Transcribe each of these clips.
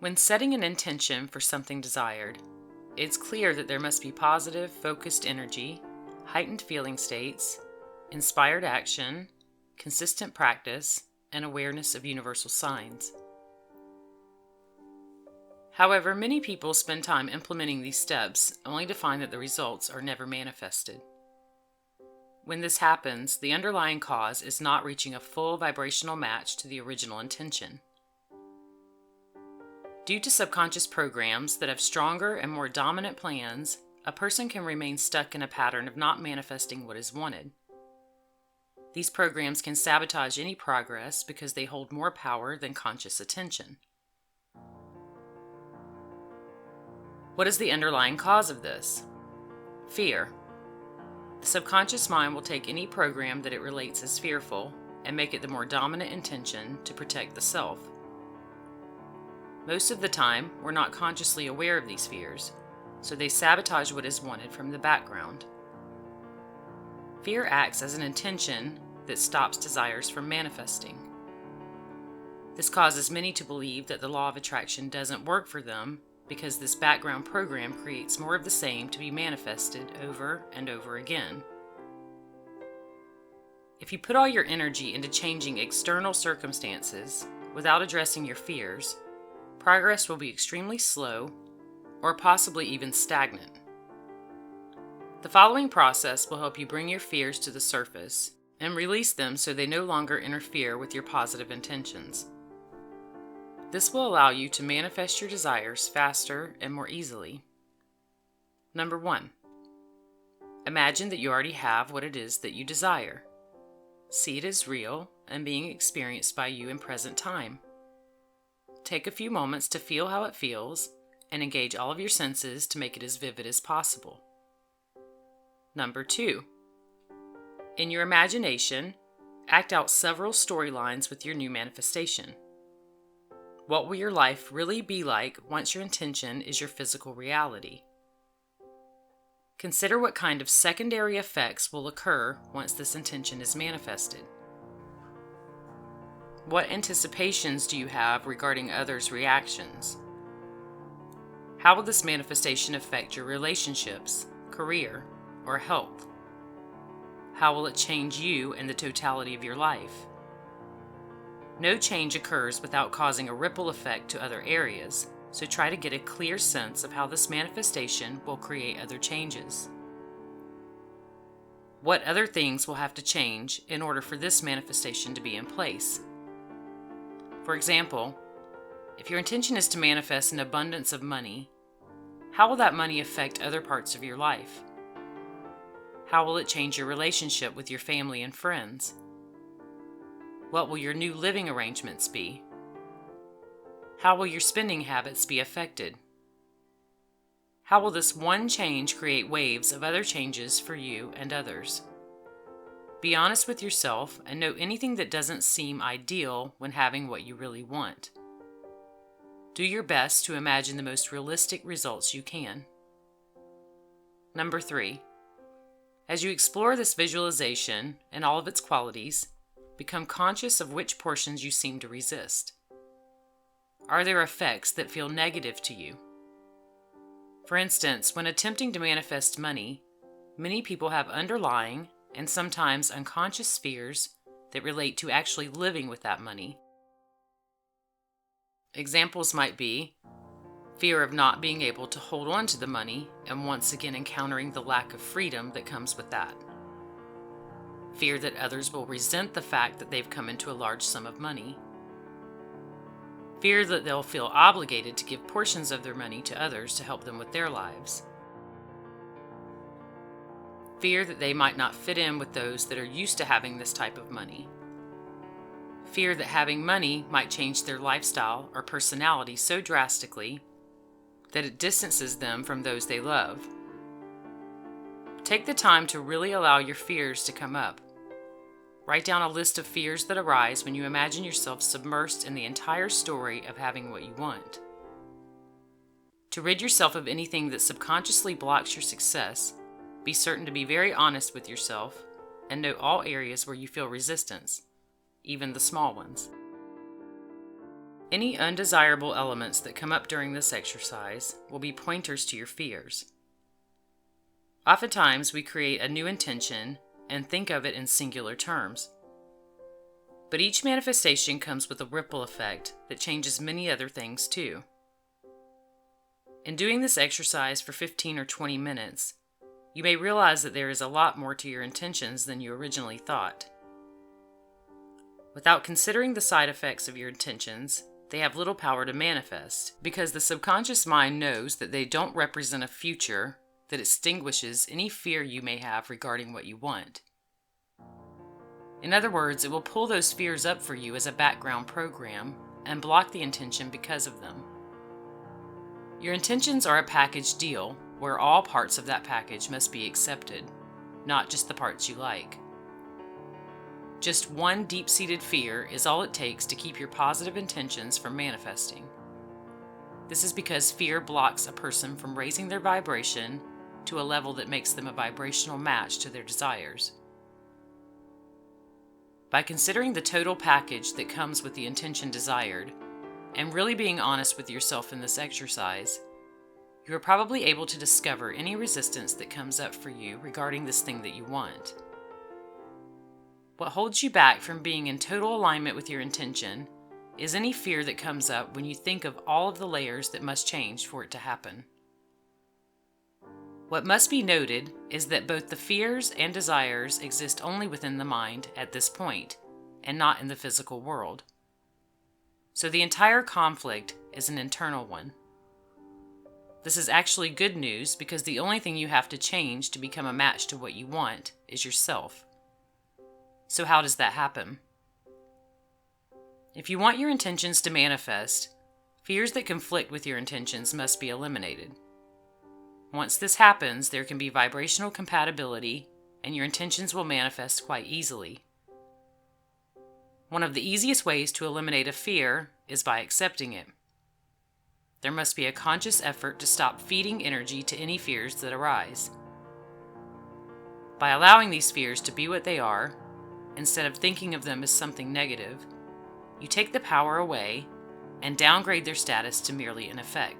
When setting an intention for something desired, it's clear that there must be positive, focused energy, heightened feeling states, inspired action, consistent practice, and awareness of universal signs. However, many people spend time implementing these steps only to find that the results are never manifested. When this happens, the underlying cause is not reaching a full vibrational match to the original intention. Due to subconscious programs that have stronger and more dominant plans, a person can remain stuck in a pattern of not manifesting what is wanted. These programs can sabotage any progress because they hold more power than conscious attention. What is the underlying cause of this? Fear. The subconscious mind will take any program that it relates as fearful and make it the more dominant intention to protect the self. Most of the time, we're not consciously aware of these fears, so they sabotage what is wanted from the background. Fear acts as an intention that stops desires from manifesting. This causes many to believe that the law of attraction doesn't work for them because this background program creates more of the same to be manifested over and over again. If you put all your energy into changing external circumstances without addressing your fears, progress will be extremely slow or possibly even stagnant. The following process will help you bring your fears to the surface and release them so they no longer interfere with your positive intentions. This will allow you to manifest your desires faster and more easily. Number 1. Imagine that you already have what it is that you desire. See it as real and being experienced by you in present time. Take a few moments to feel how it feels and engage all of your senses to make it as vivid as possible. Number 2. In your imagination, act out several storylines with your new manifestation. What will your life really be like once your intention is your physical reality? Consider what kind of secondary effects will occur once this intention is manifested. What anticipations do you have regarding others' reactions? How will this manifestation affect your relationships, career, or health? How will it change you and the totality of your life? No change occurs without causing a ripple effect to other areas, so try to get a clear sense of how this manifestation will create other changes. What other things will have to change in order for this manifestation to be in place? For example, if your intention is to manifest an abundance of money, how will that money affect other parts of your life? How will it change your relationship with your family and friends? What will your new living arrangements be? How will your spending habits be affected? How will this one change create waves of other changes for you and others? Be honest with yourself and note anything that doesn't seem ideal when having what you really want. Do your best to imagine the most realistic results you can. Number 3. As you explore this visualization and all of its qualities, become conscious of which portions you seem to resist. Are there effects that feel negative to you? For instance, when attempting to manifest money, many people have underlying and sometimes unconscious fears that relate to actually living with that money. Examples might be fear of not being able to hold on to the money and once again encountering the lack of freedom that comes with that. Fear that others will resent the fact that they've come into a large sum of money. Fear that they'll feel obligated to give portions of their money to others to help them with their lives. Fear that they might not fit in with those that are used to having this type of money. Fear that having money might change their lifestyle or personality so drastically that it distances them from those they love. Take the time to really allow your fears to come up. Write down a list of fears that arise when you imagine yourself submersed in the entire story of having what you want. To rid yourself of anything that subconsciously blocks your success, be certain to be very honest with yourself and note all areas where you feel resistance, even the small ones. Any undesirable elements that come up during this exercise will be pointers to your fears. Oftentimes, we create a new intention and think of it in singular terms. But each manifestation comes with a ripple effect that changes many other things too. In doing this exercise for 15 or 20 minutes, you may realize that there is a lot more to your intentions than you originally thought. Without considering the side effects of your intentions, they have little power to manifest because the subconscious mind knows that they don't represent a future that extinguishes any fear you may have regarding what you want. In other words, it will pull those fears up for you as a background program and block the intention because of them. Your intentions are a package deal where all parts of that package must be accepted, not just the parts you like. Just one deep-seated fear is all it takes to keep your positive intentions from manifesting. This is because fear blocks a person from raising their vibration to a level that makes them a vibrational match to their desires. By considering the total package that comes with the intention desired, and really being honest with yourself in this exercise, you are probably able to discover any resistance that comes up for you regarding this thing that you want. What holds you back from being in total alignment with your intention is any fear that comes up when you think of all of the layers that must change for it to happen. What must be noted is that both the fears and desires exist only within the mind at this point, and not in the physical world. So the entire conflict is an internal one. This is actually good news because the only thing you have to change to become a match to what you want is yourself. So how does that happen? If you want your intentions to manifest, fears that conflict with your intentions must be eliminated. Once this happens, there can be vibrational compatibility, and your intentions will manifest quite easily. One of the easiest ways to eliminate a fear is by accepting it. There must be a conscious effort to stop feeding energy to any fears that arise. By allowing these fears to be what they are, instead of thinking of them as something negative, you take the power away and downgrade their status to merely an effect.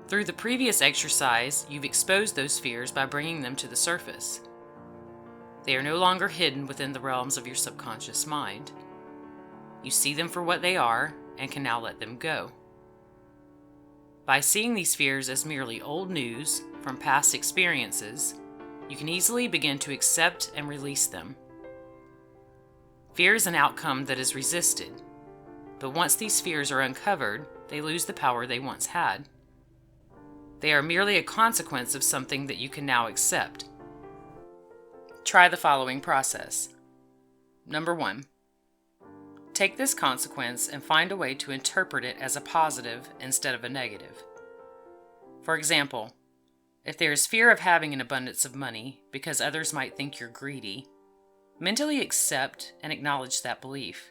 Through the previous exercise, you've exposed those fears by bringing them to the surface. They are no longer hidden within the realms of your subconscious mind. You see them for what they are and can now let them go. By seeing these fears as merely old news from past experiences, you can easily begin to accept and release them. Fear is an outcome that is resisted, but once these fears are uncovered, they lose the power they once had. They are merely a consequence of something that you can now accept. Try the following process. Number 1. Take this consequence and find a way to interpret it as a positive instead of a negative. For example, if there is fear of having an abundance of money because others might think you're greedy, mentally accept and acknowledge that belief.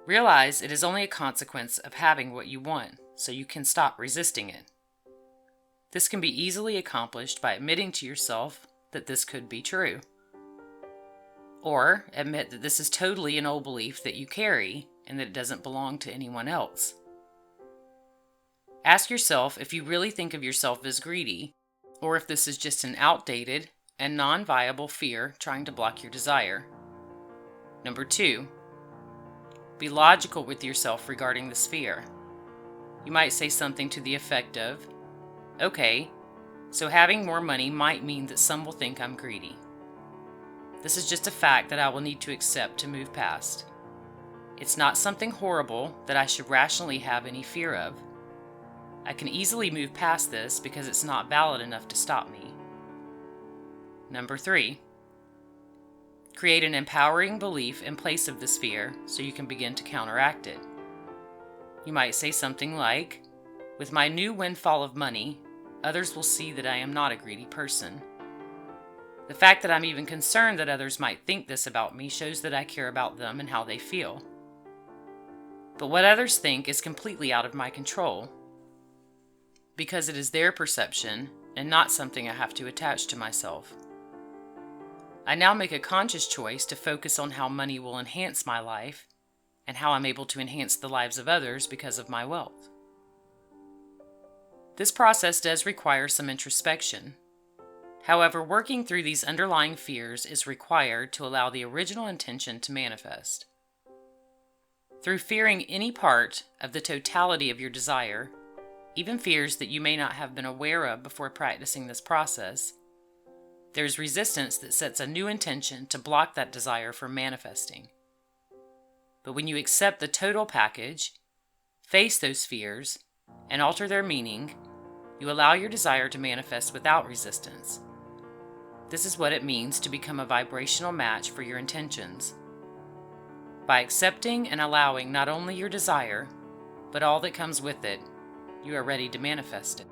Realize it is only a consequence of having what you want, so you can stop resisting it. This can be easily accomplished by admitting to yourself that this could be true. Or admit that this is totally an old belief that you carry and that it doesn't belong to anyone else. Ask yourself if you really think of yourself as greedy, or if this is just an outdated and non-viable fear trying to block your desire. Number 2, be logical with yourself regarding this fear. You might say something to the effect of, okay, so having more money might mean that some will think I'm greedy. This is just a fact that I will need to accept to move past. It's not something horrible that I should rationally have any fear of. I can easily move past this because it's not valid enough to stop me. Number 3, create an empowering belief in place of this fear so you can begin to counteract it. You might say something like, with my new windfall of money, others will see that I am not a greedy person. The fact that I'm even concerned that others might think this about me shows that I care about them and how they feel. But what others think is completely out of my control, because it is their perception and not something I have to attach to myself. I now make a conscious choice to focus on how money will enhance my life and how I'm able to enhance the lives of others because of my wealth. This process does require some introspection. However, working through these underlying fears is required to allow the original intention to manifest. Through fearing any part of the totality of your desire, even fears that you may not have been aware of before practicing this process, there's resistance that sets a new intention to block that desire from manifesting. But when you accept the total package, face those fears, and alter their meaning, you allow your desire to manifest without resistance. This is what it means to become a vibrational match for your intentions. By accepting and allowing not only your desire, but all that comes with it, you are ready to manifest it.